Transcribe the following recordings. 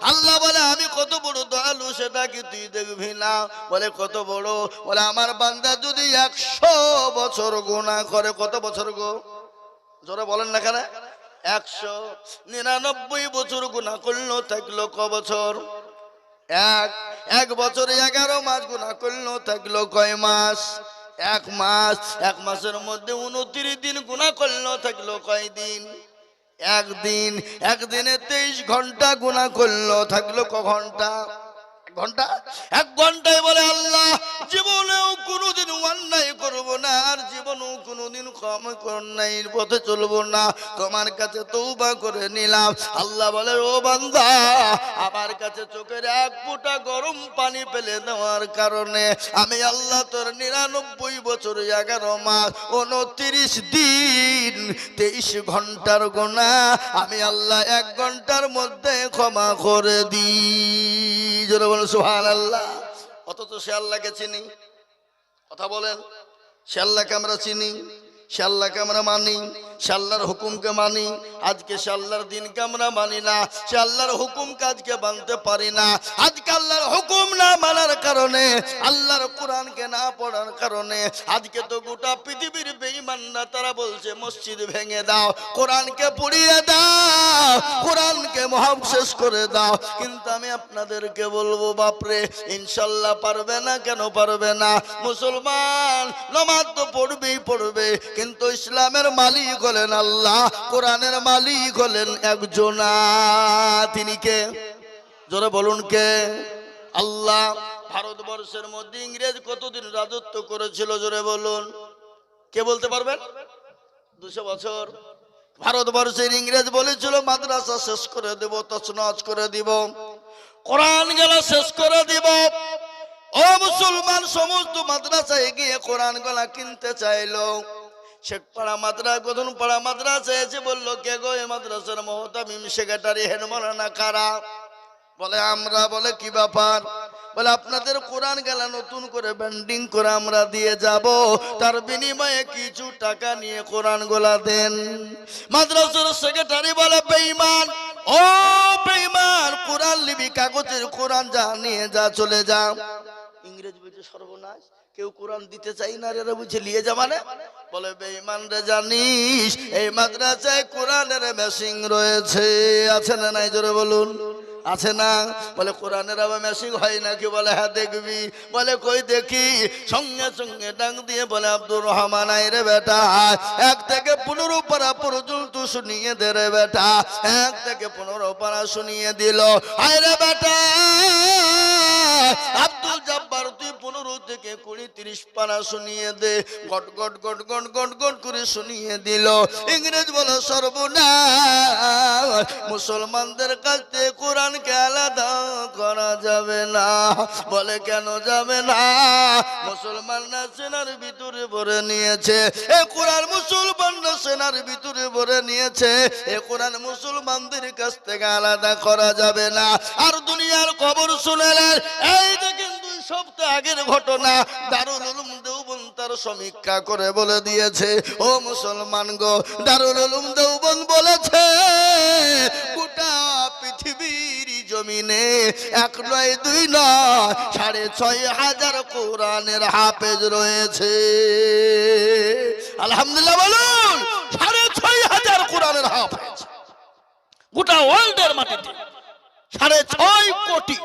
আল্লাহ বলে আমি কত বড় দয়ালু সেটা কি তুই দেখবি না? বলে কত বড়? বলে আমার বান্দা যদি 100 বছর গুনাহ করে, কত বছর গো জোরে বলেন না কেন? 199 বছর গুনাহ করলো, থাকলো ক বছর? এক বছরে 11 মাস গুনাহ করলো, থাকলো কয় মাস? 1 মাস। 1 মাসের মধ্যে 29 দিন গুনাহ করলো, থাকলো কয় দিন? একদিন। একদিনে 23 ঘন্টা গুনাহ করলো, থাকলো ক ঘন্টা? ঘন্টা। 1 ঘন্টায় বলে আল্লাহ জীবনেও কোনোদিন অন্যায় করব না, আর জীবনেও কোনোদিন অন্যায়ের পথে চলবো না, তোমার কাছে তওবা করে নিলাম। আল্লাহ বলে ও বান্দা, আমার কাছে চোখের 1 ফোঁটা গরম পানি ফেলে দেওয়ার কারণে আমি আল্লাহ তোর 99 বছর 11 মাস 29 দিন 23 ঘন্টার গুনাহ আমি আল্লাহ 1 ঘন্টার মধ্যে ক্ষমা করে দিই। জোরে বলেন সুবহানাল্লাহ। অথচ সে আল্লাহকে চিনি। কথা বলেন, সে আল্লাহকে আমরা চিনি, সে আল্লাহকে আমরা মানি, সে আল্লাহর হুকুমকে মানি। আজকে সে আল্লাহর দিনকে আমরা মানি না, সে আল্লাহর হুকুমকে আজকে মানতে পারি না। আজকে আল্লাহর হুকুম না মানার কারণে, আল্লাহর কোরআনকে না পড়ার কারণে আজকে তো গোটা পৃথিবীর বেঈমানরা তারা বলছে মসজিদ ভেঙে দাও, কোরআনকে পুড়িয়ে দাও, কোরআনকে মহাবশেষ করে দাও। কিন্তু আমি আপনাদেরকে বলবো বাপরে, ইনশাল্লাহ পারবে না। কেন পারবে না? মুসলমান নামাজ তো পড়বেই পড়বে, কিন্তু ইসলামের মালিক হলেন আল্লাহ, কোরআনের মালিক হলেন একজন। তিনি কে? জোরে বলুন কে? আল্লাহ। ভারতবর্ষের মধ্যে ইংরেজ কতদিন রাজত্ব করেছিল? জোরে বলুন, কে বলতে পারবেন? 200 বছর। ভারতবর্ষের ইংরেজ বলেছিল মাদ্রাসা শেষ করে দেব, তছনছ করে দিব, কোরআন গেলা শেষ করে দিব। ও মুসলমান, সমস্ত মাদ্রাসায় গিয়ে কোরআন গলা কিনতে চাইলো। শেখপাড়া মাদ্রাসা, গধন পাড়া মাদ্রাসা এসে বললো কে গো এই মাদ্রাসার মুহতামিম সেক্রেটারি হেড মাওলানা কারা? বলে আমরা। বলে কি ব্যাপার? বলে আপনাদের কোরআন গেলা নতুন করে ব্যান্ডিং করে আমরা দিয়ে যাব, তার বিনিময়ে কিছু টাকা নিয়ে কোরআন গোলা দেন। মাদ্রাসার সেক্রেটারি বলে বেঈমান, ও বেঈমান, কোরআন লিবি কাগজের কোরআন, যা নিয়ে যা, চলে যা। ইংরেজ বলছে সর্বনাশ, কেউ কোরআন দিতে চাই না রে, বুঝে নিয়ে যা মানে? বলে বেঈমান রে, জানিস এই মাদ্রাসায় কোরআনের মেশিন রয়েছে, আছে না নাই? জোরে বলুন, আছে না? বলে কোরআনের আবার মেশিন হয় নাকি? বলে হ্যাঁ দেখবি। বলে কই দেখি। সঙ্গে সঙ্গে ডাক দিয়ে বলে আব্দুর রহমান আই রে বেটা, 1 থেকে 15 পারা পর্যন্ত শুনিয়ে দে রে বেটা। 1 থেকে 15 পারা শুনিয়ে দিল। আই রে বেটা আব্দুল জব্বার, তুই 15 থেকে 20 30 পারা শুনিয়ে দে। গট গট গট গট গট গট করে শুনিয়ে দিল। ইংরেজ বলে সর্বনাশ, মুসলমানদের কাছে কোরআনকে আলাদা করা যাবে না। বলে কেন যাবে না? মুসলমানরা সেনার ভিতরে ভরে নিয়েছে এ কোরআন, মুসলমানরা সেনার ভিতরে ভরে নিয়েছে এ কোরআন, মুসলমানদের কাছ থেকে আলাদা করা যাবে না। আর দুনিয়ার খবর শুনেলেন, এই দেখেন 2 সপ্তাহ আগের ঘটনা, দারুল উলুম দেওবন্দ তার সমীক্ষা করে বলে দিয়েছে, ও মুসলমান গো, দারুল উলুম দেওবন্দ বলেছে গোটা পৃথিবীর জমিনে 1 নয় 2 নয় 6,500 কোরআনের হাফেজ রয়েছে। আলহামদুলিল্লাহ বলুন, 6,500 কোরআনের হাফেজ গোটা ওয়ার্ল্ডের মাটিতে, 6.5 কোটি।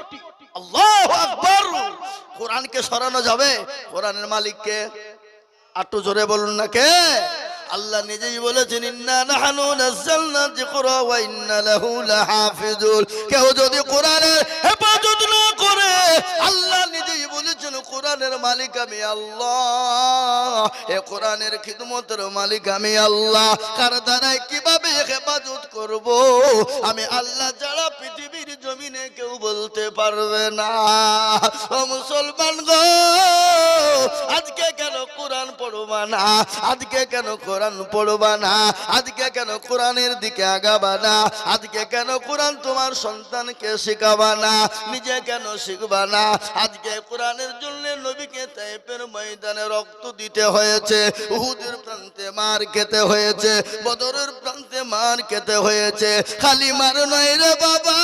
আল্লাহু আকবার। কোরআনকে সরানো যাবে? কোরআনের মালিককে একটু জোরে বলুন না কে? আল্লাহ নিজেই বলেছেন ইন্না নাহনু নাযালনা যিকরা ওয়া ইন্না লাহু লাহাফিজুন। কেউ যদি কোরআনের হেফাজত না করে, আল্লাহ নিজেই বলেছেন কোরআনের মালিক আমি আল্লাহ, এ কোরআনের খিদমতের মালিক আমি আল্লাহ। কার দ্বারাই কিভাবে হেফাজত করব আমি আল্লাহ ছাড়া পৃথিবীর জমিনে কেউ বলতে পারবে না। ও মুসলমান গো, আজকে কেন কোরআন পড়বা না? আজকে কেন কোরআন পড়বা না? আজকে কেন কোরআনের দিকে আগাবা না? আজকে কেন কোরআন তোমার সন্তানকে শেখাবা না? নিজে কেন শিখবা না? আজকে কোরআনের জন্য নবীকে তায়েফের ময়দানে রক্ত দিতে হয়েছে, উহুদের প্রান্তে মার খেতে হয়েছে, বদরের প্রান্তে মার খেতে হয়েছে। খালি মার নয় রে বাবা,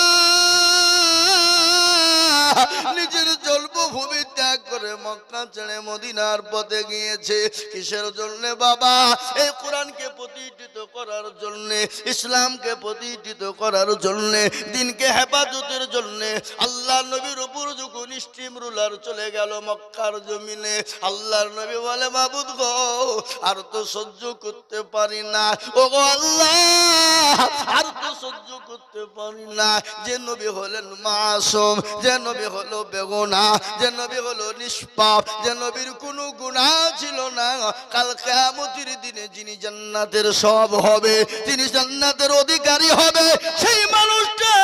নিজের জন্মভূমি ত্যাগ করে মক্কা ছেড়ে মদিনার পথে গিয়েছে। কিসের জন্য বাবা? এই কোরআনকে প্রতিষ্ঠিত করার জন্য, ইসলামকে প্রতিষ্ঠিত করার জন্য, দিনকে হেফাজতের জন্য। আল্লাহ নবীর উপর যখন স্টিম রুলার চলে গেল মক্কার জমিনে, আল্লাহর নবী বলে মাবুদ গো আর তো সহ্য করতে পারি না, ও গো আল্লাহ আর তো সহ্য করতে পারি না। যে নবী হলেন মাসুম, যে নবী হলো বেগুনাহ, যে নবী হলো নিষ্পাপ, যে নবীর কোনো গুনাহ ছিল না, কাল কিয়ামতের দিনে যিনি জান্নাতের সব হবে, যিনি জান্নাতের অধিকারী হবে, সেই মানুষটা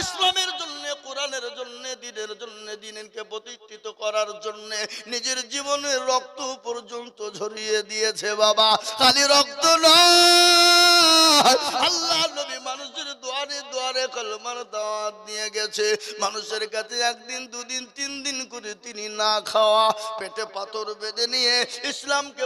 ইসলামের জন্য, কোরআনের জন্য, দিনের জন্য, দিনকে প্রতিষ্ঠিত করার জন্য নিজের জীবনের রক্ত পর্যন্ত ঝরিয়ে দিয়েছে বাবা। খালি রক্ত নয়, আল্লাহ নবী মানুষের দুয়ারে দুয়ারে কলমার দাওয়াত দিয়ে গেছে। মানুষের কাছে একদিন দুদিন তিন দিন করে তিনি না খাওয়া পেটে পাথর বেঁধে নিয়ে ইসলামকে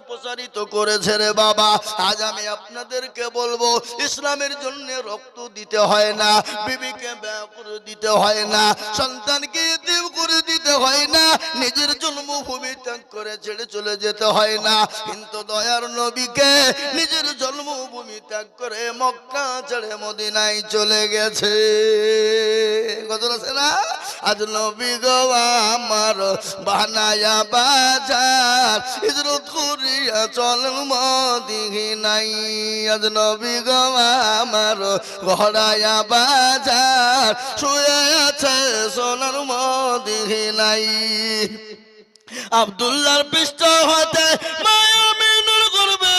প্রসারিত করেছে রে বাবা। আজ আমি আপনাদেরকে বলবো, ইসলামের জন্য রক্ত দিতে হয় না, বিবিকে ব্যয় করে দিতে হয় না, সন্তানকে ইতিম করে দিতে হয় না, নিজের জন্মভূমি ত্যাগ করে ছেড়ে চলে যেতে হয় না। কিন্তু দয়ার নবীকে নিজের জন্মভূমি ত্যাগ করে মক্কা ছেড়ে মদিনায় চলে গেছে। কত আছে না? আজ নবী গো আমার বানায়া বাজার, হিজরত করিয়া চল মদিনায়। আজ নবী গো আমার ঘরায়া বাজার, শুয়ে আছে সোনার মদিনায়। আব্দুল্লাহর পৃষ্ঠ হতে মায়া মিনুর করবে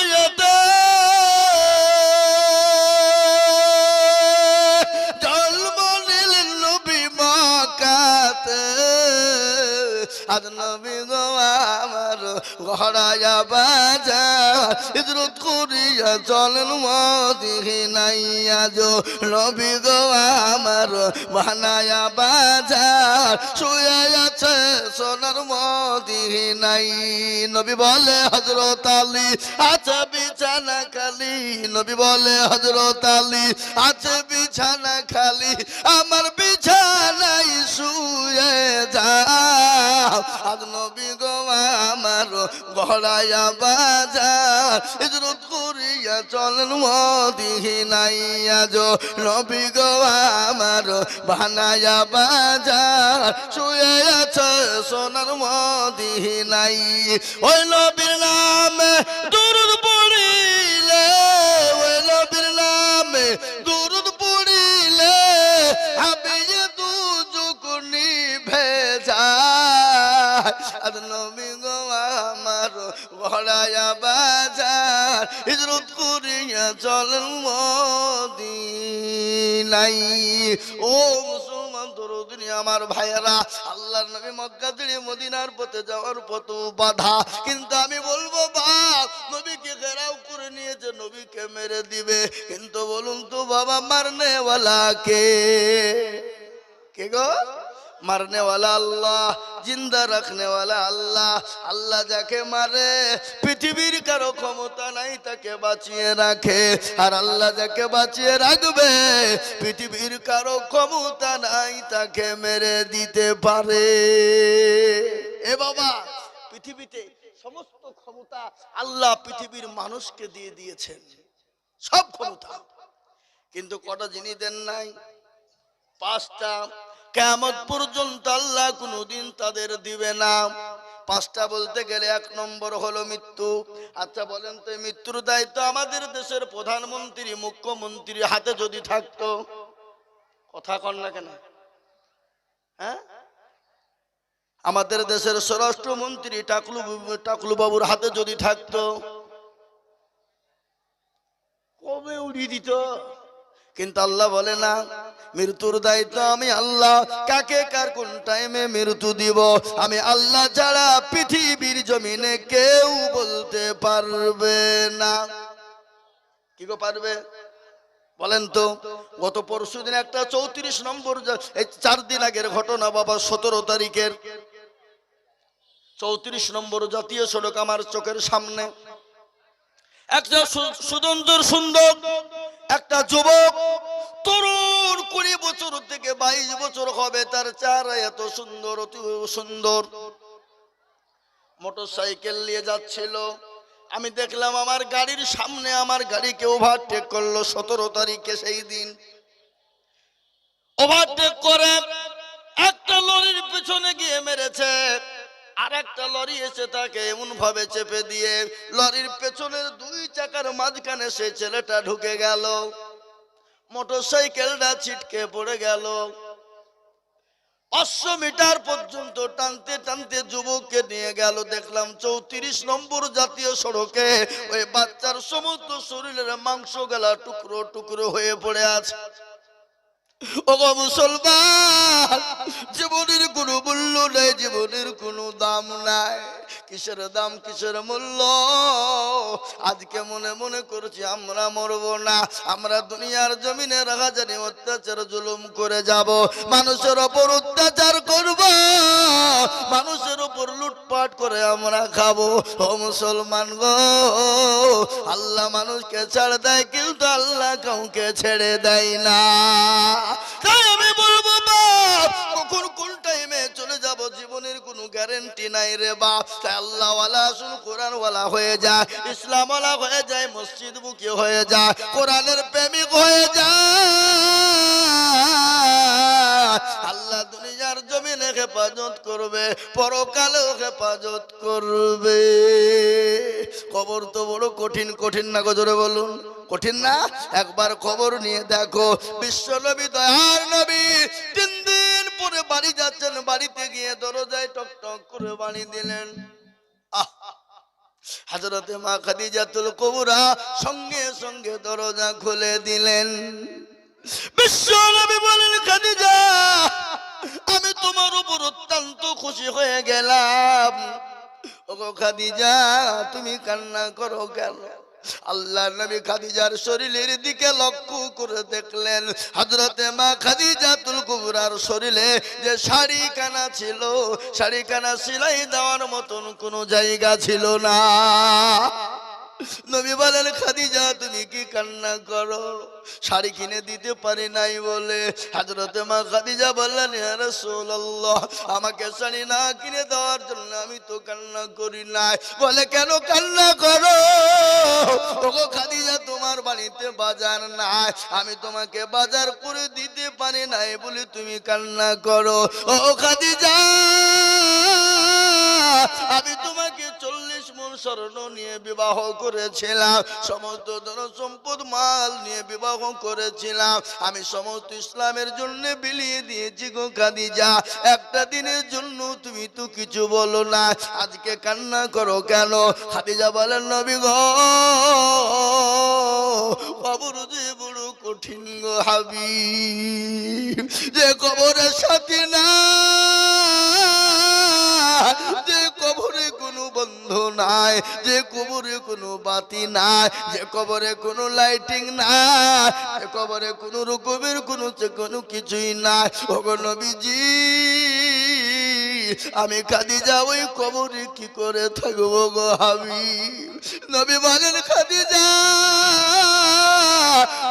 জন্ম নিলেন নবী মক্কাতে। আজ নবী গো আমার ঘরায়া বাজার, হিজরত করিয়া চলেন মদিনায়। আজ নবী গো আমার বানায়া বাজার, শুয়ে আছে সোনার মদিনায়। নবী বলে হযরত আলী আছে বিছানা খালি, নবী বলে হযরত আলী আছে বিছানা খালি, আমার বিছানায় শুয়ে যাও। আজ নবী গো আমার ঘরায়া বাজার, হিজরত করিয়া চলেন মদিনায়। আজ নবী গো আমার বানায়া বাজার, শুয়ে আছে সোনার মদিনায়। ওই নবীর নামে দুরূদ পড়িলে, ওই নবীর নামে দুরূদ পড়িলে আমি দুচোখ নিভে যায়। আজ নবী গো আমার ঘরায়া বাজার, হিজরত করিয়া চলেন মদিনায়। ও মুসলমান দরুদিনী আমার ভাইয়েরা, আল্লাহর নবী মক্কা ছেড়ে মদিনার পথে যাওয়ার পথ বাধা। কিন্তু আমি বলবো বাপ, নবীকে ঘেরাও করে নিয়েছে, নবীকে মেরে দিবে। কিন্তু বলুন তো বাবা, মারনে ওয়ালা কে? কে গো? মারনে ওয়ালা আল্লাহ, জিন্দা রাখনে ওয়ালা আল্লাহ। আল্লাহ যাকে মারে পৃথিবীর কারো ক্ষমতা নাই তাকে বাঁচিয়ে রাখে, আর আল্লাহ যাকে বাঁচিয়ে রাখবে পৃথিবীর কারো ক্ষমতা নাই তাকে মেরে দিতে পারে। এ বাবা, পৃথিবীতে সমস্ত ক্ষমতা আল্লাহ পৃথিবীর মানুষকে দিয়ে দিয়েছেন, সব ক্ষমতা। কিন্তু কটা জিনিস দেন নাই? পাঁচটা। কিয়ামত পর্যন্ত আল্লাহ কোনদিন তাদের দিবে না। পাঁচটা বলতে গেলে এক নম্বর হলো মৃত্যু। আচ্ছা বলেন তো, মৃত্যুর দায়িত্ব আমাদের দেশের প্রধানমন্ত্রী মুখ্যমন্ত্রীর হাতে যদি থাকতো, কথা কন না কেন? হ্যাঁ, আমাদের দেশের স্বরাষ্ট্রমন্ত্রী টাকলু বাবুর হাতে যদি থাকতো, কবে উড়িয়ে দিত। কিন্তু আল্লাহ বলে না, মৃত্যুর দায়িত্ব আমি আল্লাহ। কাকে কার কোন টাইমে মৃত্যু দিব আমি আল্লাহ ছাড়া পৃথিবীর জমিনে কেউ বলতে পারবে না। কি গো পারবে? বলেন তো। গত পরশুদিন একটা 34 নম্বর, এই 4 দিন আগের ঘটনা বাবা, 17 তারিখের 34 নম্বর জাতীয় সড়ক আমার চোখের সামনে একটা সুন্দর সুন্দর একটা যুবক তরুণ 20 বছর থেকে 22 বছর হবে, তার চেহারা এত সুন্দর, অতি সুন্দর, মোটরসাইকেল নিয়ে যাচ্ছিল। আমি দেখলাম আমার গাড়ির সামনে আমার গাড়িকে ওভারটেক করলো 17 তারিখে। সেই দিন ওভারটেক করে একটা লরির পিছনে গিয়ে মেরেছে, আর একটা লরি এসে তাকে এমন ভাবে চেপে দিয়ে লরির পেছনের 2 চাকার মাঝখানে সেই ছেলেটা ঢুকে গেল, মোটরসাইকেলটা ছিটকে পড়ে গেল। 500 মিটার পর্যন্ত টানতে টানতে যুবককে নিয়ে গেল। দেখলাম 34 নম্বর জাতীয় সড়কে ওই বাচ্চার সমস্ত শরীরের মাংস গলা টুকরো টুকরো হয়ে পড়ে আছে। ওগো মুসলমান, জীবনের কোনো মূল্য নাই, জীবনের কোনো দাম নাই। কিসের দাম, কিসের মূল্য? আজকে মনে মনে করছি আমরা মরবো না, আমরা দুনিয়ার জমিনে রাজানি অত্যাচার জুলুম করে যাব, মানুষের ওপর অত্যাচার করব, মানুষের ওপর লুটপাট করে আমরা খাবো। ও মুসলমান গো, আল্লাহ মানুষকে ছেড়ে দেয়, কিন্তু আল্লাহ কাউকে ছেড়ে দেয় না। তাই আমি বলবো বাপ, কখন কোন টাইমে চলে যাব জীবনের কোনো গ্যারান্টি নাই রে বাপ। তাই আল্লাহ ওয়ালা শুন কোরআন ওয়ালা হয়ে যায়, ইসলাম ওয়ালা হয়ে যায়, মসজিদ মুখী হয়ে যায়, কোরআনের প্রেমিক হয়ে যায়। আল্লাহ দুনিয়ার জমিনে হেফাজত করবে, পরকালেও হেফাজত করবে। কবর তো বড় কঠিন, কঠিন না গো, জোরে বলুন, কঠিন না? একবার খবর নিয়ে দেখো, বিশ্ব নবী দয়ার নবী 3 দিন পরে বাড়ি যাচ্ছেন, বাড়িতে গিয়ে দরজায় টক টক করে বাড়ি দিলেন। হযরতে মা খাদিজাতুল কুবরা সঙ্গে সঙ্গে দরজা খুলে দিলেন। বিশ্ব নবী বলেন, খাদিজা, আমি তোমার উপর অত্যন্ত খুশি হয়ে গেলাম। ওগো খাদিজা, তুমি কান্না করো কেন? আল্লাহ নবী খাদিজার শরীরের দিকে লক্ষ্য করে দেখলেন, হযরতে মা খাদিজাতুল কুবরার শরীরে যে শাড়ি কানা ছিল, শাড়ি কানা সেলাই দেওয়ার মতন কোনো জায়গা ছিল না। নবী বলেন, খাদিজা তুমি কি কান্না করো? শাড়ি কিনে দিতে পারি নাই বলে। হযরতে মা খাদিজা বললেন, ইয়া রাসূলুল্লাহ, আমাকে শাড়ি না কিনে দেওয়ার জন্য আমি তো কান্না করি নাই। বলে, কেন কান্না করো? ওগো খাদিজা, তোমার বাড়িতে বাজার নাই, আমি তোমাকে বাজার করে দিতে পারি নাই বলে তুমি কান্না করো। ও খাদিজা, আমি তোমাকে 40 মণ স্বর্ণ নিয়ে বিবাহ করেছিলাম, সমস্ত ধন সম্পদ মাল নিয়ে বিবাহ করেছিলাম, আমি সমস্ত ইসলামের জন্য বিলিয়ে দিয়েছি গো খাদিজা। একটা দিনের জন্য তুমি তো কিছু বলো না, আজকে কান্না করো কেন? খাদিজা বলেন, নবী গো, কবর যে বড় কঠিন গো হাবিব, যে কবরের সাথে না, যে কবরে কোনো বন্ধু নাই, যে কবরে কোনো বাতি নাই, যে কবরে কোনো লাইটিং নাই, যে কবরে কোনো রকমের কোনো কিছুই নাই। ওগো নবীজি, আমি খাদিজা ওই কবরে কি করে থাকবো গো হাবিব? নবী বলেন, খাদিজা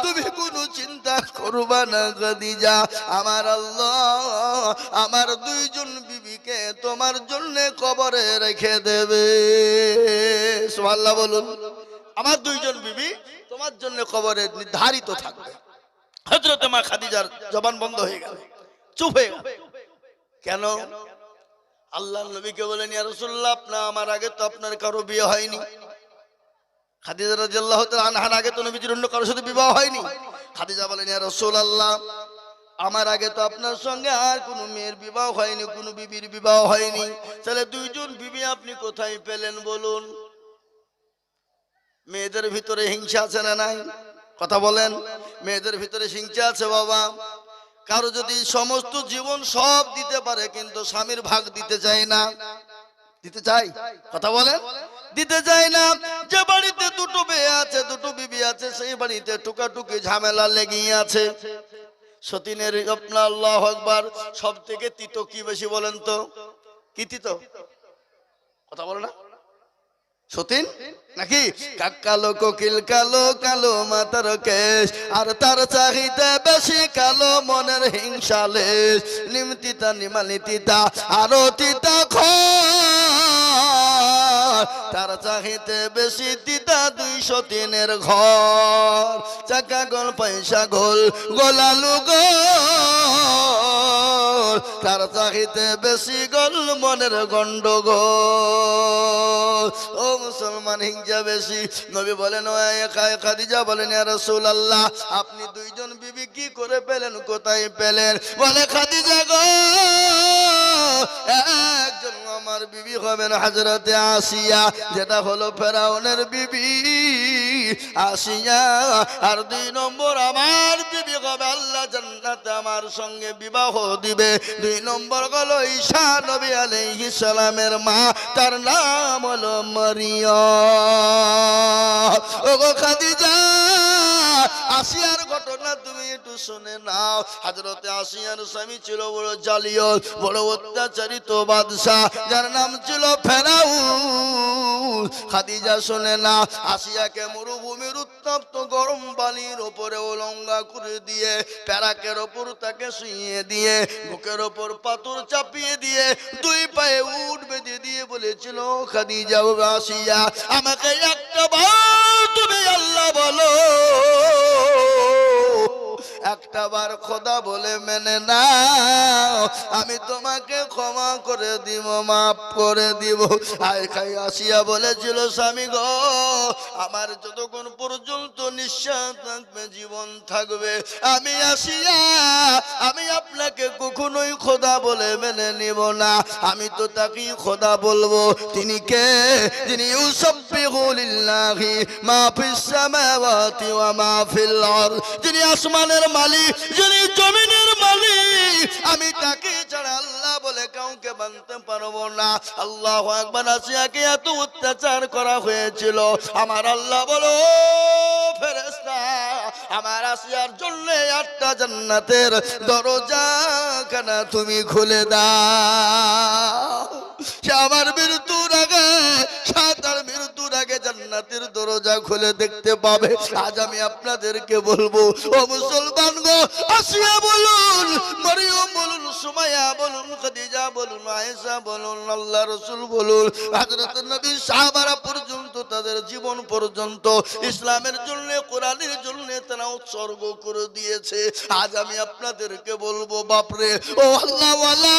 তুমি কোনো চিন্তা করবা না খাদিজা, আমার আল্লাহ আমার 2 জন বিবিকে তোমার জন্য কবরে রেখে দেবে। সুবহানাল্লাহ বলুন। আমার 2 জন বিবি তোমার জন্য কবরে নির্ধারিত থাকবে। হযরতে মা খাদিজার জবান বন্ধ হয়ে গেল, চুপ হয়ে গেল। কেন? আল্লাহর নবীকে বলেন, ইয়া রাসূলুল্লাহ, আমার আগে তো আপনার কারো বিয়ে হয়নি। খাদিজা রাদিয়াল্লাহু তাআলা আনহার আগে তো নবীজির অন্য কারোর সাথে বিবাহ হয়নি। খাদিজা বলেন, ইয়া রাসূলুল্লাহ, আমার আগে তো আপনার সঙ্গে আর কোনো মেয়ের বিবাহ হয়নি, কোনো বিবির বিবাহ হয়নি, তাহলে 2 জন বিবি আপনি কোথায় পেলেন বলুন? মেয়েদের ভিতরে হিংসা আছে না নাই? কথা বলেন, মেয়েদের ভিতরে হিংসা আছে বাবা। কারো যদি সমস্ত জীবন সব দিতে পারে, কিন্তু স্বামীর ভাগ দিতে চায় না, দিতে চাই? কথা বলেন, দিতে চায় না। যে বাড়িতে 2 মেয়ে আছে, 2 বিবি আছে, সেই বাড়িতে টুকাটুকি ঝামেলা লেগেই আছে। সতীনের আপনার আল্লাহু আকবার, সব থেকে তিতো কি বেশি বলেন তো? কি তিতো? কথা বলে না? সতীন নাকি? কালো কোকিল কালো কালো মাথার কেশ, আর তার চাহিদা বেশি কালো মনের হিংসালেশ। নিমতিতা নিমালি তিতা আরো তিতা তার চাহিদা বেশি তিতা 203 ঘর। চাকা গোল পয়সা গোল গোলালু গোল, তার চাহিদা বেশি গোল মনের গন্ডগোল। ও মুসলমান হিংসা বেশি। নবী বলেন ও খাদিজা বলেন ইয়া রাসূলুল্লাহ আপনি 2 জন বিবি কি করে পেলেন, কোথায় পেলেন? বলে খাদিজা গো একজন আমার বিবি হবেন হযরতে আসিয়া, যেটা হলো ফেরাউনের বিবি আসিয়া। আর 2 নম্বর আমার বিবি হবে আল্লাহ জান্নাতে আমার সঙ্গে বিবাহ দিবে। 2 নম্বর হলো ঈসা নবী আলাইহিস সালামের মা, তার নাম হলো মারিয়াম। ওগো খাদিজা আসিয়ার ঘটনা তুমি একটু শুনে নাও। হযরতে আসিয়ার স্বামী ছিল বড় জালিয়াত, বড় অত্যাচারিত বাদশা, যার নাম ছিল ফেরাউন। খাদিজা শুনে না, আসিয়াকে মরুভূমির উত্তপ্ত গরম পানির উপরে উলঙ্গা করে দিয়ে, প্যারাকের ওপর তাকে শুইয়ে দিয়ে, বুকের ওপর পাথর চাপিয়ে দিয়ে, 2 পায়ে উট বেঁধে দিয়ে বলেছিল খাদিজা ও আসিয়া আমাকে একটা বার তুমি আল্লাহ বলো, একটা বার খোদা বলে মেনে নাও, আমি তোমাকে ক্ষমা করে দিব, মাফ করে দিব। আয় খাই আসিয়া বলেছিল স্বামী গো আমার যতক্ষণ পর্যন্ত নিঃশ্বাস থাকবে জীবন থাকবে আমি আসিয়া আমি আপনাকে কখনোই খোদা বলে মেনে নিব না। আমি তো তাকেই খোদা বলবো। তিনি কে? যিনি ইউসাব্বিহু লিল্লাহি মা ফিস সামাওয়াতি ওয়া মা ফিল আরদ, যিনি আসমানের মালিক, যিনি জমিনের মালিক। আমি তাকে ছাড়া আল্লাহ বলে কাউকে মানতে পারবো না। আল্লাহু আকবার। আসিয়াকে এত অত্যাচার করা হয়েছিল, আমার আল্লাহ বলো ফেরেশতা আমার আসিয়ার জন্য 8টা জান্নাতের দরজা খানা তুমি খুলে দাও। সে আমার মৃত্যুর আগে, সাতার মৃত্যুর আগে জান্নাতের দরজা খুলে দেখতে পাবে। আজ আমি আপনাদেরকে বলবো ও মুসলমান গো, আসিয়া বলুন, মরিয়ম বলুন, সুমাইয়া বলুন, খাদিজা বলুন, আয়েশা বলুন, আল্লাহ রাসূল বলুন, হযরত নবী সাহাবারা পর্যন্ত তাদের জীবন পর্যন্ত ইসলামের জন্য, কোরআনের জন্য তারা উৎসর্গ করে দিয়েছে। আজ আমি আপনাদেরকে বলবো বাপরে ও আল্লাহ ওয়ালা,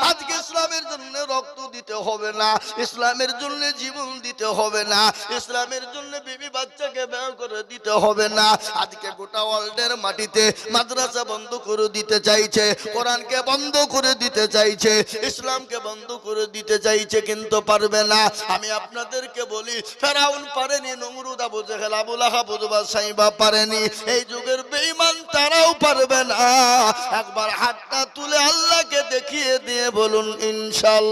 আজকে ইসলামের জন্য রক্ত দিতে হবে না, ইসলামের জন্য জীবন দিতে হবে না, ইসলামের জন্য বিবি বাচ্চাকে ব্যয় করে দিতে হবে না। আজকে গোটা ওয়ার্ল্ডের মাটিতে মাদ্রাসা বন্ধ করে দিতে চাইছে, কোরআনকে বন্ধ করে দিতে চাইছে, ইসলামকে বন্ধ করে দিতে চাইছে, কিন্তু পারবে না। আমি আপনাদেরকে বলি ফেরাউন পারেনি, নমরুদ, আবু জেহেল, আবু লাহাব, উতবা, সাইবা পারেনি, এই যুগের বেঈমান তারাও পারবে না। একবার হাতটা তুলে আল্লাহকে দেখিয়ে দিয়ে বলুন ইনশাআল্লাহ।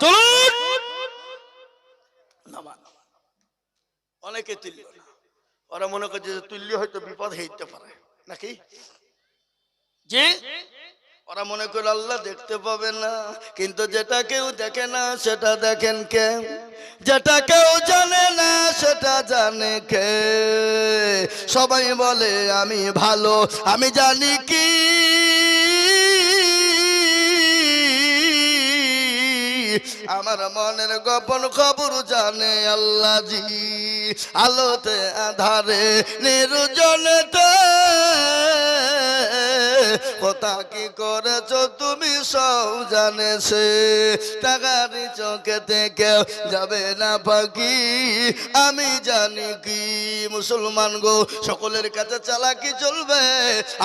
চলুন। অনেকে তুলল না, ওরা মনে করছে যে তুললে হয়তো বিপদ হইতে পারে নাকি, যে ওরা মনে করে আল্লাহ দেখতে পাবে না। কিন্তু যেটা কেউ দেখে না সেটা দেখেন কে? যেটা কেউ জানে না সেটা জানে কে? সবাই বলে আমি ভালো, আমি জানি কি আমার মনের গোপন খবর জানে আল্লাহ জি। আলোতে আধারে নির্জনেতে কথা কি করেছো তুমি সব জানেছে। টাকারি চোখে থেকে যাবে না পাখি, আমি জানি কি। মুসলমান গো, সকলের কাছে চালাকি চলবে,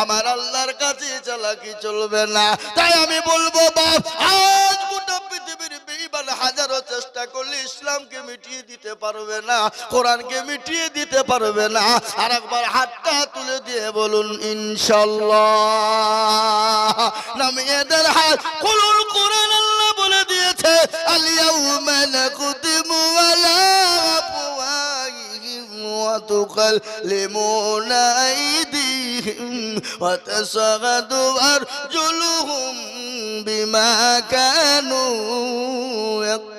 আমার আল্লাহর কাছে চালাকি চলবে না। তাই আমি বলবো বাপ, আজ গোটা পৃথিবীর বেঈমান হাজারো চেষ্টা করলে ইসলামকে মিটিয়ে দিতে পারবে না, কোরআনকে মিটিয়ে দিতে পারবে না। আর একবার হাতটা তুলে দিয়ে বলুন ইনশাআল্লাহ। নামিয়ে দেন হাত। কুলুল কোরআন আল্লাহ বলে দিয়েছে আল ইয়াউমা নাকুতিমু আলা আফওয়াহিহিম ওয়া তুকাল্লিমুনা আইদিহিম ওয়া তাশহাদু আরজুলুহুম বিমা কানু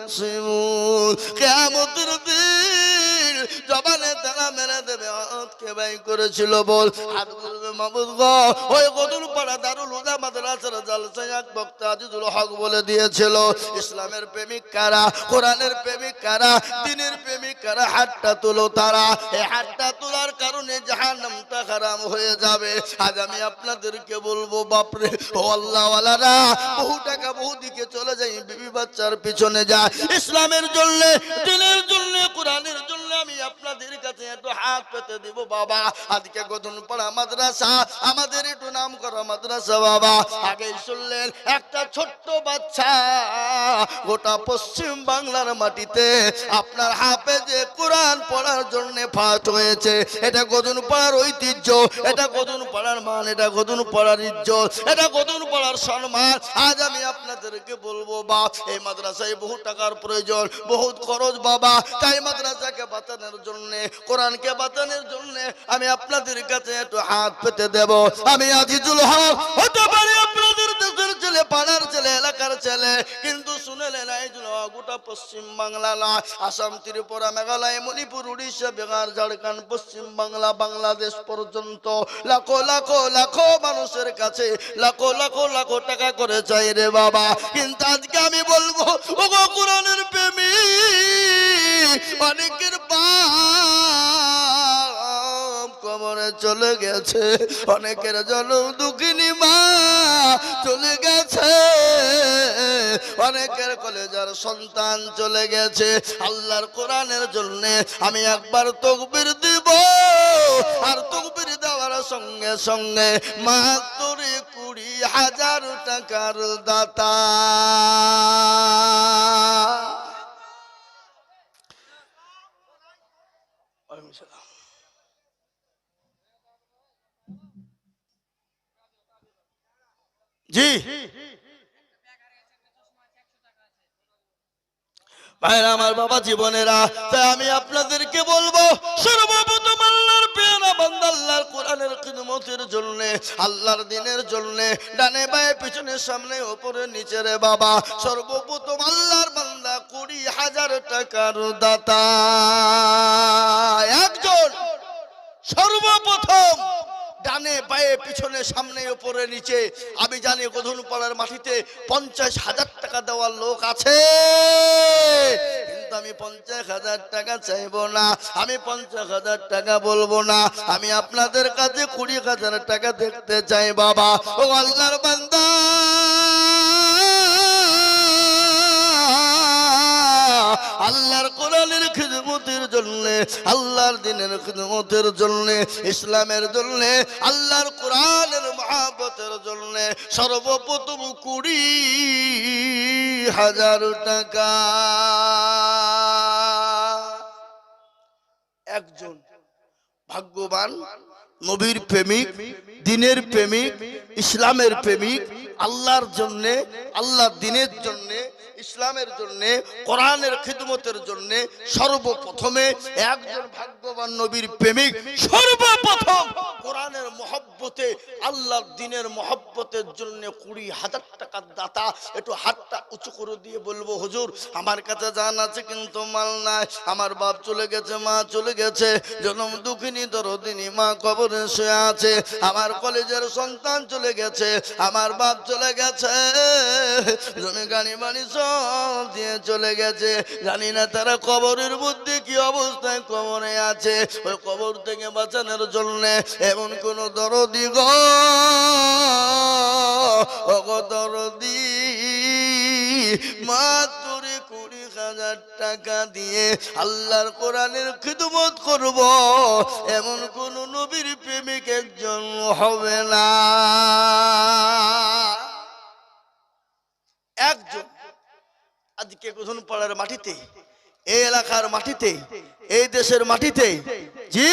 ইয়ানসিমুন। কিয়ামতের দিন জবানে তারা মেরে দেবে, হাতকে বাই করেছিল বল, হাত বলবে মাবুদ গো, ওই গদুরপাড়া দারুল হুদা মাদ্রাসার জালসায় এক বক্তা আজিজুল হক বলে দিয়েছিল, ইসলামের প্রেমিক কারা, কোরআনের প্রেমিক কারা, দ্বীনের প্রেমিক কারা, হাতটা তুলো তারা। এই হাতটা তোলার কারণে জাহান্নামটা হারাম হয়ে যাবে। আজ আমি আপনাদেরকে বলবো, বাপরে ও আল্লাহ ওয়ালারা, বহু টাকা বহু দিকে চলে যায়, বিবি বাচ্চার পিছনে যায়, ইসলামের জন্য, দ্বীনের জন্য, কোরআনের জন্য আমি আপনাদের কাছে একটু হাত পেতে দিব বাবা। আজকে গদনপাড়া মাদ্রাসা আমাদের একটু নাম করা মাদ্রাসা বাবা। আগে শুনলেন একটা ছোট্ট বাচ্চা গোটা পশ্চিম বাংলার মাটিতে আপনার হাফেজে কোরআন পড়ার জন্য ফার্স্ট হয়েছে। এটা গদনপাড়ার ঐতিহ্য, এটা গদনপাড়ার মান, এটা গদনপাড়ার ইজ্জত, এটা গদনপাড়ার সম্মান। আজ আমি আপনাদেরকে বলবো বাপ, এই মাদ্রাসায় বহু টাকার প্রয়োজন, বহুত খরচ বাবা। তাই মাদ্রাসাকে বাঁচানোর জন্য, কোরআনকে বাঁচানোর জন্য আমি আপনাদের কাছে একটু হাত পেতে দেব। আমি আজিজুল হক হতে পারি আপনাদের দেশের ছেলে, পাড়ার ছেলে, এলাকার ছেলে, কিন্তু শুনেলেন আজিজুল হক গোটা পশ্চিম বাংলা নয়, আসাম, ত্রিপুরা, মেঘালয়, মণিপুর, উড়িষ্যা, বিহার, ঝাড়খণ্ড, পশ্চিম বাংলা, বাংলাদেশ পর্যন্ত লাখো লাখো লাখো মানুষের কাছে লাখো লাখো লাখো টাকা করে চাই রে বাবা। কিন্তু আজকে আমি বলবো, ওগো কোরআনের প্রেমিক, অনেকের বাপ কবরে চলে গেছে, অনেকের জনম দুঃখিনী মা চলে গেছে, অনেকের কলেজার সন্তান চলে গেছে। আল্লাহর কোরআনের জন্য আমি একবার তাকবীর দিব, আর তাকবীর দেওয়ার সঙ্গে সঙ্গে মাত্র 20,000 টাকার দাতা। জি ভাইরা আমার, বাবা জীবনেরা, তাই আমি আপনাদেরকে বলবো, সর্বপ্রথম আল্লাহর পেয়ারা বান্দা আল্লাহর কোরআনের খিদমতের জন্য, আল্লাহর দ্বীনের জন্য, ডানে বায়ে পিছনে সামনে উপরে নিচে রে বাবা, সর্বপ্রথম আল্লাহর বান্দা 20,000 টাকার দাতা একজন। সর্বপ্রথম ডানে বায়ে পিছনে সামনে উপরে নিচে, আমি জানি গধনপাড়ার মাটিতে 50,000 টাকা দেওয়ার লোক আছে, কিন্তু আমি 50,000 টাকা চাইবো না, আমি 50,000 টাকা বলবো না, আমি আপনাদের কাছে 20,000 টাকা দেখতে চাই বাবা। ও আল্লাহর বান্দা, আল্লাহর কোরআনের খিদমতের জন্য, আল্লাহর দ্বীনের খিদমতের জন্য, ইসলামের জন্য, আল্লাহর কোরআনের মহব্বতের জন্য সর্বপ্রথম 20,000 টাকা একজন ভাগ্যবান নবীর প্রেমিক, দ্বীনের প্রেমিক, ইসলামের প্রেমিক, আল্লাহর জন্য, আল্লাহর দ্বীনের জন্য, ইসলামের জন্য, কোরআনের খিদমতের জন্য সর্বপ্রথমে একজন ভাগ্যবান নবীর প্রেমিক সর্বপ্রথম কোরআনের মহব্বতে, আল্লাহর দ্বীনের মহব্বতের জন্য 20,000 টাকার দাতা। একটু হাতটা উঁচু করে দিয়ে বলবো, হুজুর আমার কাছে জান আছে কিন্তু মাল নাই, আমার বাপ চলে গেছে, মা চলে গেছে, জনম দুঃখিনী দরদিনী মা কবরে শুয়ে আছে, আমার কলেজের সন্তান চলে গেছে, আমার বাপ চলে গেছে, জমি গাড়ি বাড়ি সব দিয়ে চলে গেছে, জানি না তারা কবরের মধ্যে কি অবস্থায় কবরে আছে। ওই কবর থেকে বাঁচানোর জন্য এমন কোন দরদি গো, দরদি মাত্র 20,000 টাকা দিয়ে আল্লাহর কোরআনের খিদমত করব, এমন কোন নবীর প্রেমিক একজন হবে না। একজন আজকে গধনপাড়ার মাটিতে, এই এলাকার মাটিতে, এই দেশের মাটিতে, জি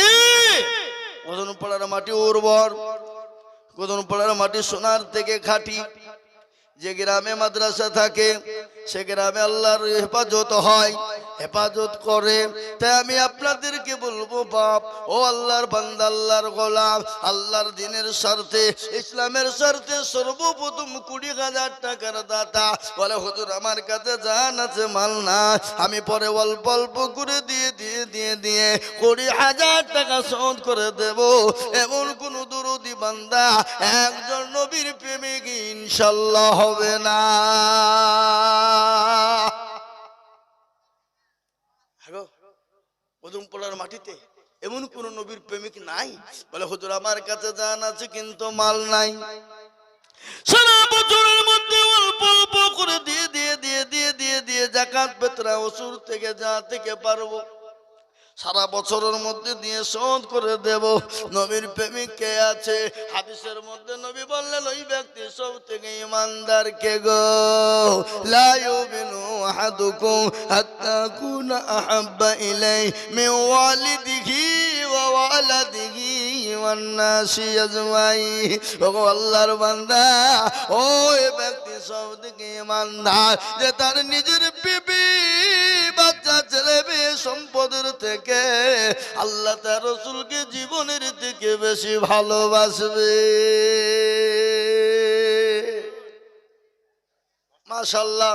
গধনপাড়ার মাটি উর্বর, গধনপাড়ার মাটি সোনার থেকে খাঁটি। যে গ্রামে মাদ্রাসা থাকে সে গ্রামে আল্লাহর হেফাজত হয়, হেফাজত করে। তাই আমি আপনাদেরকে বলবো বাপ ও আল্লাহর বান্দা, আল্লাহর গোলাম, আল্লাহর দ্বীনের স্বার্থে, ইসলামের স্বার্থে সর্বপ্রথম 20,000 টাকার দাতা বলে হুজুর আমার কাছে জান আছে মাল না, আমি পরে অল্প অল্প করে দিয়ে 20,000 টাকা শোধ করে দেব, এমন কোন দরদি বান্দা একজন নবীর প্রেমিক ইনশাআল্লাহ হবে না। পদমপোলার মাটিতে এমন কোন নবীর প্রেমিক নাই বলে হুজুর আমার কাছে জান আছে কিন্তু মাল নাই। সারা বছরের মধ্যে অল্প অল্প করে দিয়ে যাকাত ফিতরা ওসুর থেকে যা থেকে পারবো সারা বছরের মধ্যে দিয়ে শোধ করে দেব। নবীর প্রেমিক কে আছে? হাদিসের মধ্যে নবী বললেন ওই ব্যক্তি সব থেকে ইমানদার কে গো। লা ইউমিনু আহাদুকুম হাত্তা কুনা আহাব্বা ইলাই মিন ওয়ালিদিহি ওয়া ওয়ালাদিহি ওয়ান নাসি আজমাইন। ওগো আল্লাহর বান্দা, ওই ব্যক্তি সব থেকে ইমানদার যে তার নিজের বিবি বাচ্চা ছেলে মেয়ে সম্পদের থেকে আল্লাহ তার রাসূলকে জীবনের থেকে বেশি ভালোবাসবে। মাশাআল্লাহ।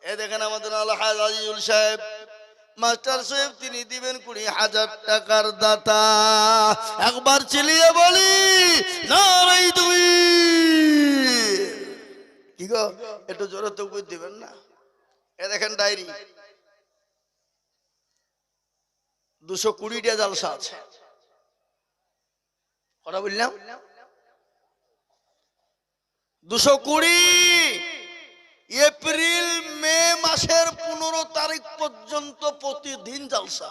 এই দেখেন আমাদের আলহাজ আজিজুল সাহেব মাস্টার সাহেব, তিনি দিবেন 20,000 টাকার দাতা। একবার চিলিয়ে বলি নারাই তুমি কি গো, একটু জোরে তো দিবেন না? এ দেখেন ডায়েরি 220টা জালসা আছে। কথা বললাম 220 এপ্রিল মে মাসের 15 তারিখ পর্যন্ত প্রতিদিন জালসা,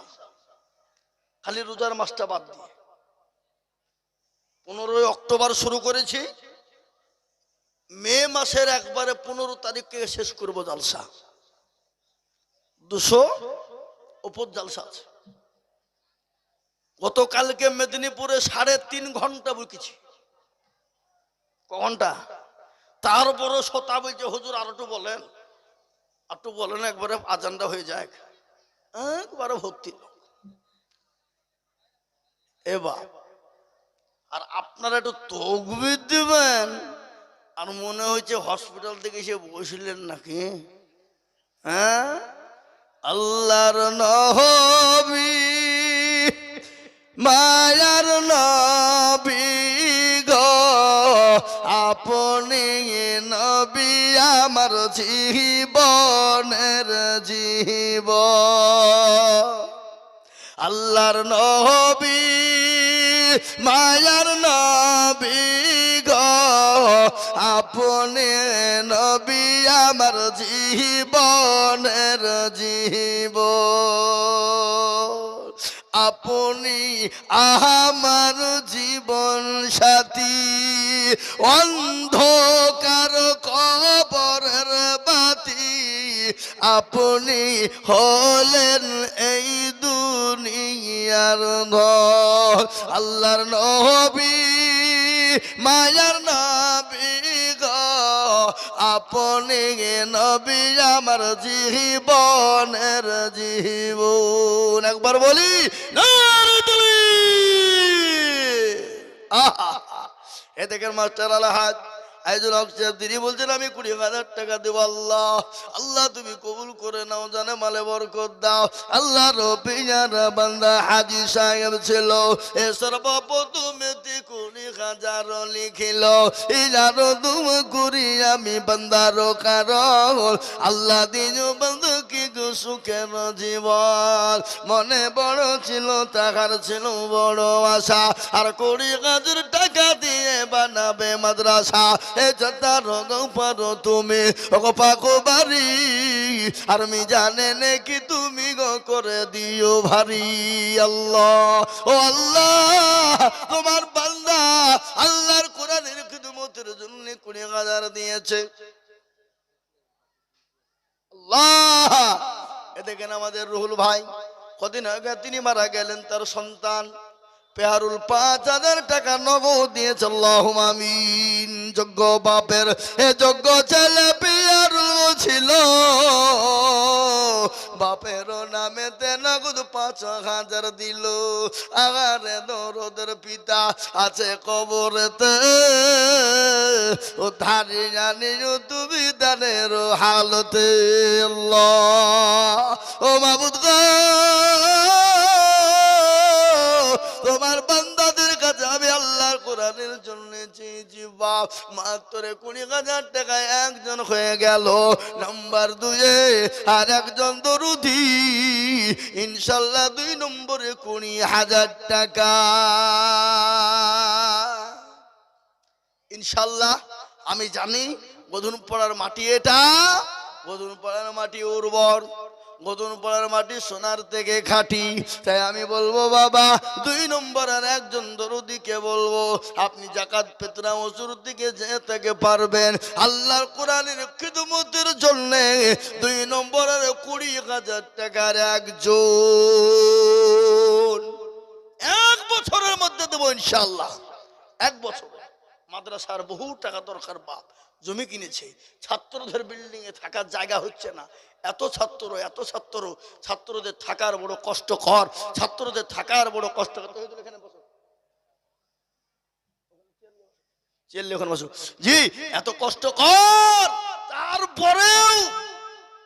খালি রোজার মাসটা বাদ দিয়ে। 15 অক্টোবর শুরু করেছি, মে মাসের একবারে 15 তারিখে শেষ করবো জালসা। 200 উপর জালসা আছে। গতকালকে মেদিনীপুরে 3.5 ঘন্টা বকেছি। ক ঘন্টা? তারপরও শতা বলছে হুজুর আর একটু বলেন, একবারে আজানটা হয়ে যায়, একবারে ভর্তি। এবার আর আপনারা একটু তকবীর দিবেন, আর মনে হয়েছে হসপিটাল থেকে এসে বসলেন নাকি। হ্যাঁ, আল্লাহর নবী মায়ার নবী গো, আপনি নবী আমার জীবনের জীবন। আল্লাহর নবী মায়ার নবী গো, আপনি নবী আমার জীবনের জীবন। আপনি আমার জীবন সাথী, অন্ধকার কবরের বাতি, আপনি হলেন এই দুনিয়ার ধন। আল্লাহর নবী মায়ার নবী গো, আপনি নবী আমার জীবনের জীবন। একবার বলি এ দেখেন মাস্টার আলহাজ আইজুল হক সাহেব, তিনি বলছেন আমি 20,000 টাকা দেবো। আল্লাহ আল্লাহ তুমি কবুল করে নাও, জানে মালে বরকত দাও। আল্লাহ রবিয়ার বান্দা হাজি সাহেব ছিল, এ সর্বপ্রথম 20,000 লিখিল। ইজারো তুম করি আমি বান্দার কারণ, আল্লাহ দিন বন্ধু কি সুখের জীবন। মনে বড় ছিল, টাকার ছিল বড় আশা, আর 20,000 টাকা দিয়ে বানাবে মাদ্রাসা। এ যাতার পারো তুমি পাকো বাড়ি, আর আমি জানে নাকি তুমি গো করে দিও ভারী। আল্লাহ ও আল্লাহ, তোমার বান্দা আল্লাহর কোরআনের খিদমতের জন্য 20,000 দিয়েছে। আল্লাহ, এ দেখেন আমাদের রুহুল ভাই, কদিন আগে তিনি মারা গেলেন, তার সন্তান পেহারুল 5,000 টাকা নগদ দিয়েছে। আল্লাহুম্মা আমিন। যোগ্য বাপের এ যোগ্য ছেলে পিয়ার ছিল, বাপের নামেতে নগদ 5,000 দিল। আগারে দরদের পিতা আছে কবরেতে, ও ধারি জানি তুমি দানের হালতে। আল্লাহ ও মাবুদ গো, তোমার বান্দাদের কাছে আমি আল্লাহর কোরআনের জন্য চেয়েছি বাপ, মাত্র 20,000 টাকায় একজন হয়ে গেল। নাম্বার 2 আর একজন দরুদি, ইনশাল্লাহ 2 নম্বরে 20,000 টাকা ইনশাল্লাহ। আমি জানি গদুনপাড়ার মাটি, এটা গদুনপাড়ার মাটি উর্বর, গদুনপাড়ার মাটি সোনার থেকে খাঁটি। তাই আমি বলবো বাবা 2 নম্বর আর একজন দরুদিকে বলবো, আপনি যাকাত ফিতরা ওসুর দিকে যে থেকে পারবেন আল্লাহর কোরআনের খিদমতের জন্য 2 নম্বরের 20,000 টাকার একজন 1 বছরের মধ্যে দেবো ইনশাআল্লাহ। 1 বছর মাদ্রাসার বহু টাকা দরকার বাপ, জমি কিনেছে, ছাত্রদের বিল্ডিং এ থাকার জায়গা হচ্ছে না, এত ছাত্র ছাত্রদের থাকার বড় কষ্টকর, ছাত্রদের থাকার বড় কষ্টকর। এখানে বসো, বসো জি, এত কষ্টকর। তারপরেও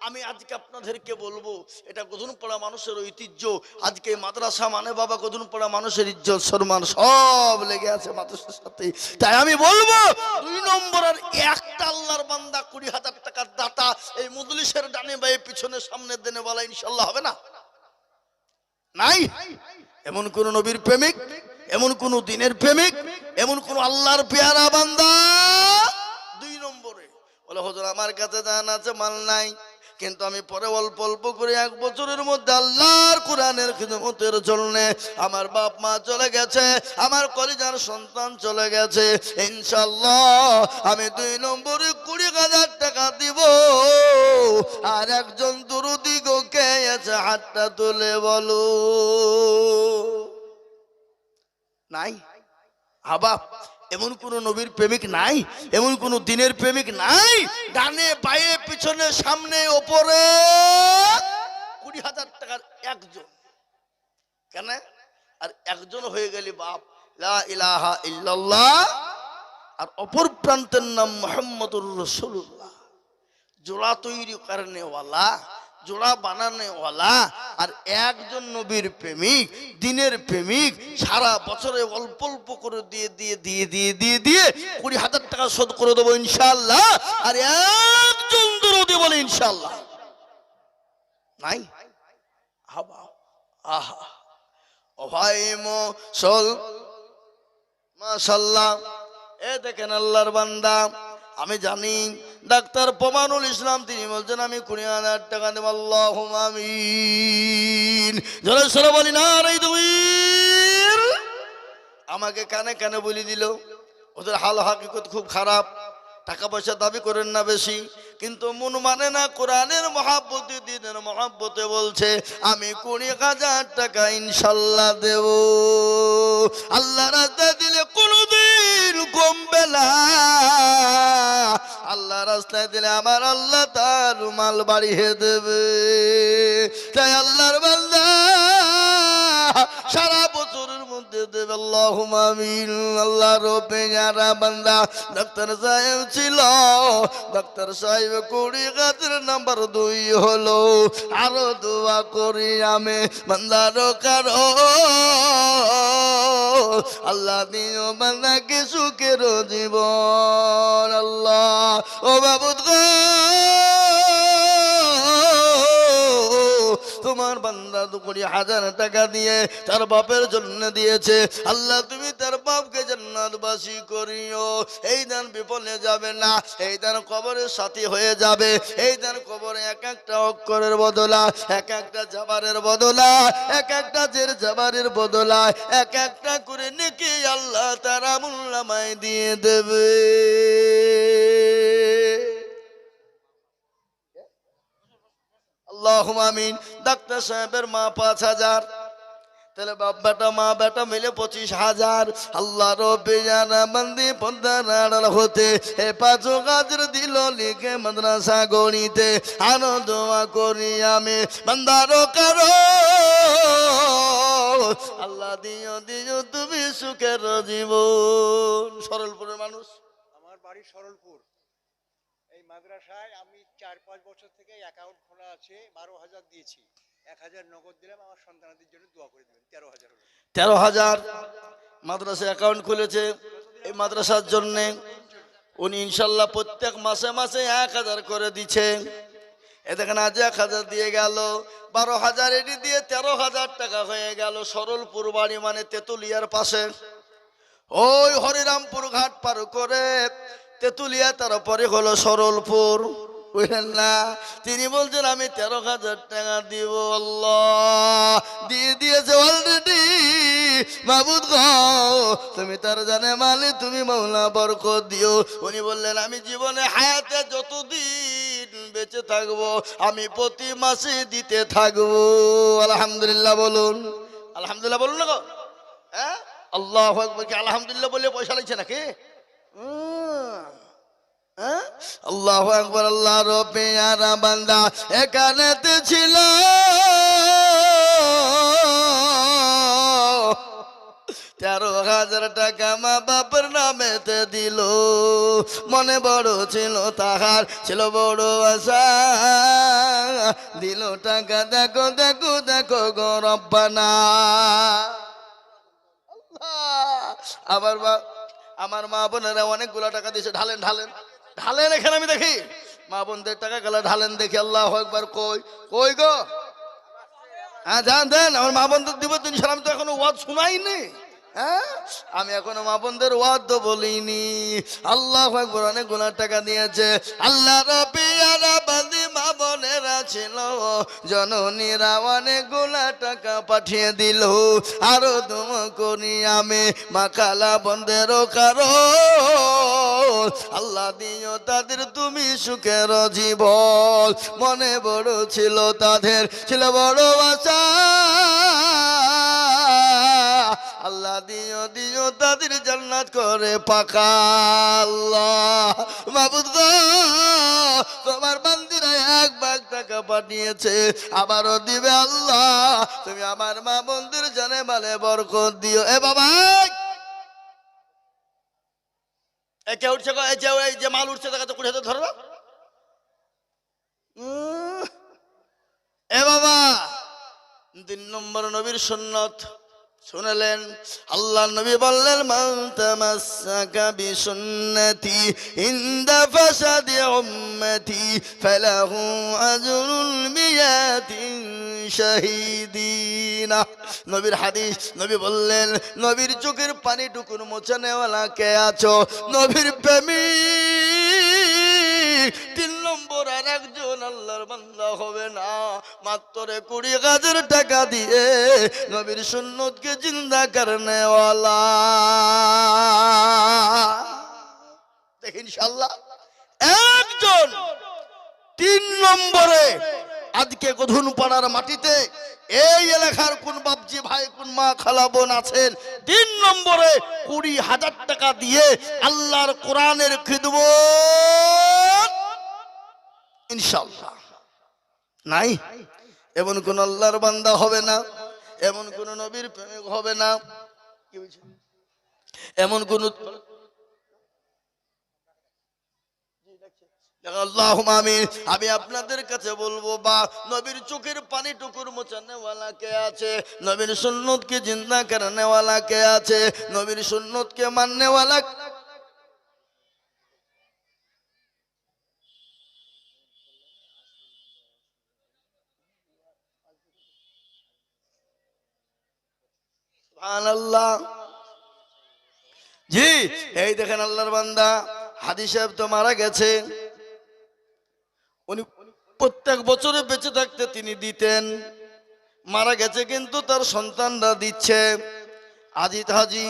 আমি আজকে আপনাদেরকে বলবো, এটা গদুনপাড়া মানুষের ঐতিহ্য। আজকে মাদ্রাসা মানে বাবা গদুনপাড়া মানুষের ইজ্জত সম্মান সব লেগে আছে মাদ্রাসার সাথে। তাই আমি বলবো 2 নম্বরের একটা আল্লাহর বান্দা 20,000 টাকার দাতা এই মজলিসের ডানে বায়ে পিছনে সামনে দেনে বলা ইনশাআল্লাহ হবে না? নাই এমন কোন নবীর প্রেমিক, এমন কোন দিনের প্রেমিক, এমন কোন আল্লাহর পেয়ারা বান্দা 2 নম্বরে বলে হুজুর আমার কাছে জান আছে মাল নাই, কিন্তু আমি পরে অল্প অল্প করে 1 বছরের মধ্যে আল্লাহর কোরআনের খিদমতের জন্য আমার বাপ মা চলে গেছে, আমার কলিজার সন্তান চলে গেছে, ইনশাআল্লাহ আমি 2 নম্বরে 20,000 টাকা দিব। আর একজন দরুদি গো কে আছে হাতটা তুলে বলো। নাই বাপ, এমন কোন নবীর প্রেমিক নাই, এমন কোন দিনের প্রেমিক নাই ডানে বায়ে পিছনে সামনে ওপরে 20,000 টাকার একজন। কেন? আর একজন হয়ে গেলি বাপ লা ইলাহা ইল্লাল্লাহ, আর অপর প্রান্তের নাম মুহাম্মদুর রাসূলুল্লাহ। জোড়া তৈরি করনেওয়ালা, জোড়া বানানেওয়ালা আর একজন নবীর প্রেমিক, দিনের প্রেমিক, সারা বছরে অল্প অল্প করে দিয়ে দিয়ে দিয়ে দিয়ে দিয়ে দিয়ে 20,000 টাকা শোধ করে দেবো ইনশাআল্লাহ। আর একজন দরুদি বলে ইনশাআল্লাহ নাই। আহা ও ভাই মুসল মাশাআল্লাহ। এ দেখেন আল্লাহর বান্দা, আমি জানি ডাক্তার প্রমানুল ইসলাম তিনি বলছেন আমি 20,000 টাকা দেব। আল্লাহুম্মা আমিন। জোরে সোরে বলি না রে তাকবীর। আমাকে কানে কানে বলি দিল, ওদের হাল হাকিকত খুব খারাপ, টাকা পয়সা দাবি করেন না বেশি, কিন্তু মন মানে না কোরআনের মহব্বতে, দ্বীনের মহব্বতে বলছে আমি 20,000 টাকা ইনশাআল্লাহ দেব। আল্লাহ রাস্তায় দিলে কোনদিন কমবে না, আল্লাহ রাস্তায় দিলে আমার আল্লাহ তার মাল বাড়িয়ে দেবে। তাই আল্লাহর বান্দা সারা বছরের মধ্যে দেবে আল্লাহুম্মা আমিন। আল্লাহর পেয়ারা বান্দা ডাক্তার সাহেব ছিল, ডাক্তার সাহেব 20,000 নাম্বার 2 হলো। আরো দোয়া করি আমি বান্দার কারো আল্লাহ দিও বান্দাকে সুখের জীবন। আল্লাহ ও বাবুদ গো, তোমার বান্দা 20,000 টাকা দিয়ে তার বাপের জন্য দিয়েছে। আল্লাহ তুমি তার বাপকে জান্নাতবাসী করিও। এই দান বিফলে যাবে না, এই দান কবরের সাথী হয়ে যাবে। এই দান কবরে এক একটা অক্ষরের বদলা, এক একটা জাবারের বদলা, এক একটা জের জাবারের বদলা এক একটা করে নেকি আল্লাহ তার আমুলনামায় দিয়ে দেবে। আল্লাহুম্মা আমিন। ডাক্তার সাহেবের মা 5,000, তাহলে বাপ বেটা মা বেটা মিলে 25,000। আল্লাহ রব্বে জানা বান্দি পর্দার আড়াল হতে এ 5 গাজর দিল লিখে মাদ্রাসা গড়িতে। আনো দোয়া করি আমি বান্দারো কারো, আল্লাহ দিও দিও তুমি সুখের জীবন। সরলপুরের মানুষ, আমার বাড়ি সরলপুর। এই মাদ্রাসায় আমি 4-5 বছর থেকে অ্যাকাউন্ট খোলা আছে। 12,000 দিয়েছি, 1,000 নগদ দিলাম। আমার সন্তানদের জন্য দোয়া করে দেবেন। 13,000 হলো। 13,000 মাদ্রাসা অ্যাকাউন্ট খুলেছে এই মাদ্রাসার জন্য। উনি ইনশাল্লাহ প্রত্যেক মাসে মাসে 1,000 করে দিচ্ছে। এ দেখেন আজ 1,000 দিয়ে গেল, 12,000 এটি দিয়ে 13,000 টাকা হয়ে গেল। সরলপুর বাড়ি মানে তেতুলিয়ার পাশে, ওই হরিরামপুর ঘাট পার করে তেতুলিয়া, তারপরে হলো সরলপুর, বুঝলেন না? তিনি বলছেন আমি 13,000 টাকা দিব। আল্লাহ দিয়ে দিয়েছে অলরেডি। মাবুদ গো তুমি তার জানে মালি, তুমি মাওলা বরকত দিও। উনি বললেন আমি জীবনে হায়াতে যতদিন বেঁচে থাকবো আমি প্রতি মাসে দিতে থাকবো। আলহামদুলিল্লাহ বলুন, আলহামদুলিল্লাহ বলুন না গো। হ্যাঁ, আল্লাহু আকবার। কি আলহামদুলিল্লাহ বলে পয়সা লাগছে নাকি? আল্লাহু আকবার। আল্লাহ রব্বে যারা বান্দা এখানেতে ছিল, 13,000 টাকা মা বাপের নামেতে দিল। মনে বড় ছিল তাহার, ছিল বড় আশা, দিল টাকা। দেখো দেখো দেখো গো রব্বানা। আমার মা বোনেরা অনেকগুলো টাকা দিয়েছে। ঢালেন ঢালেন ঢালেন, এখানে আমি দেখি মা বোনদের টাকা গেলে ঢালেন দেখি। আল্লাহু আকবার। কই কই গো? হ্যাঁ যান দেন, আমার মা বোনদের দিব তো ইনশাআল্লাহ। আমি তো এখনো ওয়াজ শুনাইনি। হ্যাঁ, আমি এখনো মা বোনদের ওয়াজ তো বলিনি। আল্লাহু আকবার। অনেক গুণা টাকা দিয়েছে। আল্লাহ রাব্বি আলা বান্দি মা বোনেরা ছিল, জননীরা অনেক গুণা টাকা পাঠিয়ে দিল। আরো তুম করি আমি মা খালা বন্ধেরও কারো, আল্লাহ দিও তাদের তুমি সুখের জীবন। মনে বড় ছিল তাদের, ছিল বড় আশা, আল্লাহ দিও দিও তাদের জান্নাত করে পাকা। আল্লাহ মাবুদ গো তোমার বান্দিরা 1 ভাগ টাকা পাঠিয়েছে, আবারও দিবে। আল্লাহ তুমি আমার মা বোনদের জানে মালে বরকত দিও। এ বাবা কে উঠছে গো? এই যে মাল উঠছে দেখা তো কুড়ি হাতে ধরো। এ বাবা 3 নম্বর নবীর সুন্নত শুনলেন। আল্লাহ নবী বললেন মান তামাসসাকা বিসুন্নতি ইনদা ফাসাদি উম্মতি ফালাহু আজরুল মিয়াতিন শাহীদিনা। নবীর হাদিস, নবী বললেন নবীর চোখের পানি টুকুর মোছানেওয়ালা কে আছো? নবীর প্রেমিক। 3 নম্বর আর একজন আল্লাহর বান্দা হবে না, মাত্র 20,000 টাকা দিয়ে নবীর সুন্নতকে জিন্দা করনে ওয়ালা। দেখি ইনশাআল্লাহ একজন। 3 নম্বরে আজকে গধুন পাড়ার মাটিতে এই এলাকার কোন বাপজি ভাই কোন মা খালা বোন আছেন 3 নম্বরে 20,000 টাকা দিয়ে আল্লাহর কোরআনের খিদমত ইনশাআল্লাহ নাই? এমন কোন আল্লাহর বান্দা হবে না, এমন কোন নবীর প্রেমিক হবে না, কি বলছে? এমন কোন আল্লাহুম্মা আমিন। আমি আপনাদের কাছে বলবো বা নবীর চোখের পানি টুকুর মোছানে ওয়ালা কে আছে? নবীর সুন্নতকে জিন্দা করনে ওয়ালা কে আছে? নবীর সুন্নতকে মাননে ওয়ালা। সুবহানাল্লাহ। জি এই দেখেন আল্লাহর বান্দা হাদি সাহেব তো মারা গেছে। উনি প্রত্যেক বছরে বেঁচে থাকতে তিনি দিতেন, মারা গেছে কিন্তু তার সন্তানরা দিচ্ছে। আজিত হাজি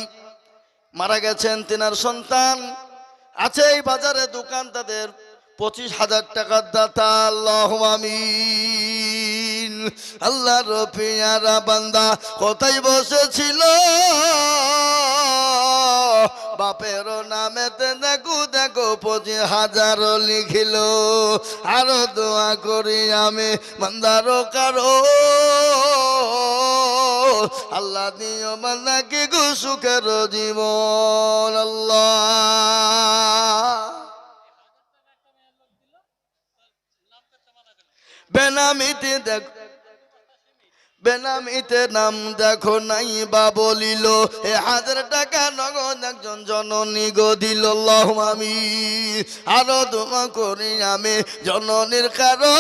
মারা গেছেন, তেনার সন্তান আছে এই বাজারে দোকান, তাদের 25,000 টাকার দাতা। আল্লাহুম্মা আমিন। আল্লাহর পিয়ারা বান্দা কোথায় বসেছিল, বাপের নামেতে দেখো দেখো 25,000 লিখিল। আরো দোয়া করি আমি বান্দারো কারো, আল্লাহ দিও বান্দাকে গো সুখের জীবন। আল্লাহ বেনামিতে দেখ, বেনামিতে নাম দেখো নাই বা বলিল, 1,000 টাকা নগদ একজন জননী গো দিল। আল্লাহুম্মা আমিন। আরো দোয়া করি আমি জননীর কারণ,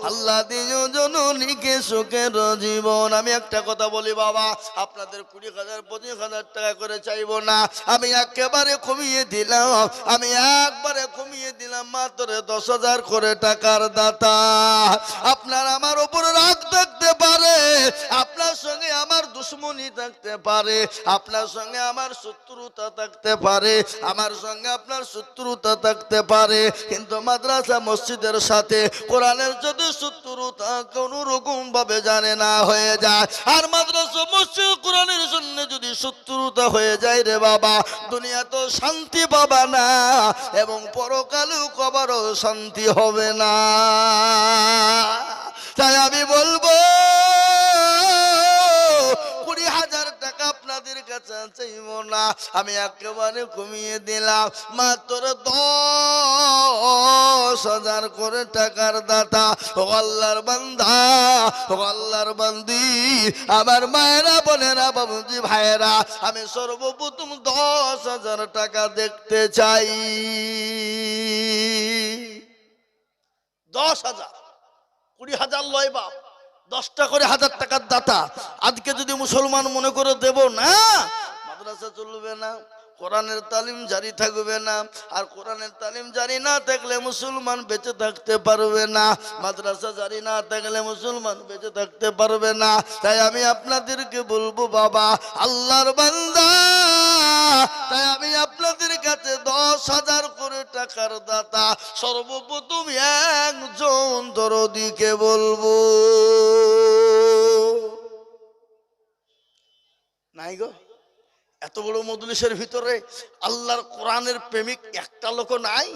আল্লাহ দিও জননীকে সুখের জীবন। আমি একটা কথা বলি বাবা, আপনাদের 20,000 25,000 টাকা করে চাইবো না, আমি একেবারে কমিয়ে দিলাম, আমি একবারে কমিয়ে দিলাম মাত্র 10,000 করে টাকার দাতা। আপনার আমার উপর রাগ থাকতে পারে, আপনার সঙ্গে আমার দুশ্মনী থাকতে পারে, আপনার সঙ্গে আমার শত্রুতা থাকতে পারে, আমার সঙ্গে আপনার শত্রুতা থাকতে পারে, কিন্তু মাদ্রাসা মসজিদের সাথে কোরআনের যদি শত্রুতা কোনো রকম ভাবে জানে না হয়ে যায়, আর মাদ্রাসা মসজিদ কোরআনের জন্য যদি শত্রুতা হয়ে যায় রে বাবা, দুনিয়া তো শান্তি পাবা না এবং পরকালেও কবারও শান্তি হবে না। তাই আমি বলবো 20,000 টাকা আপনাদের কাছে চাইব না, আমি একেবারে কমিয়ে দিলাম মাত্র 10,000 করে টাকার দাতা। ও আল্লাহর বান্দা, ও আল্লাহর বান্দি, আমার মায়েরা বোনেরা বাবুজি ভাইয়েরা, আমি সর্বপ্রথম 10,000 টাকা দেখতে চাই। 10,000 20,000 লয় বাপ, 10টা করে 1,000 টাকার দাতা। আজকে যদি মুসলমান মনে করে দেব না, মাদ্রাসা চলবে না, কোরআনের তালিম জারি থাকবে না, আর কোরআনের তালিম জারি না থাকলে মুসলমান বেঁচে থাকতে পারবে না, মাদ্রাসা জারি না থাকলে মুসলমান বেঁচে থাকতে পারবে না। তাই আমি আপনাদেরকে বলবো বাবা, আল্লাহর বান্দা, তাই আমি আপনাদের কাছে 10,000 করে টাকার দাতা সর্বপ্রথম একজন দরদিকে বলবো। নাই গো, এত বড় মজলিসের ভিতরে আল্লাহর কোরআনের প্রেমিক একটা লোক নাই?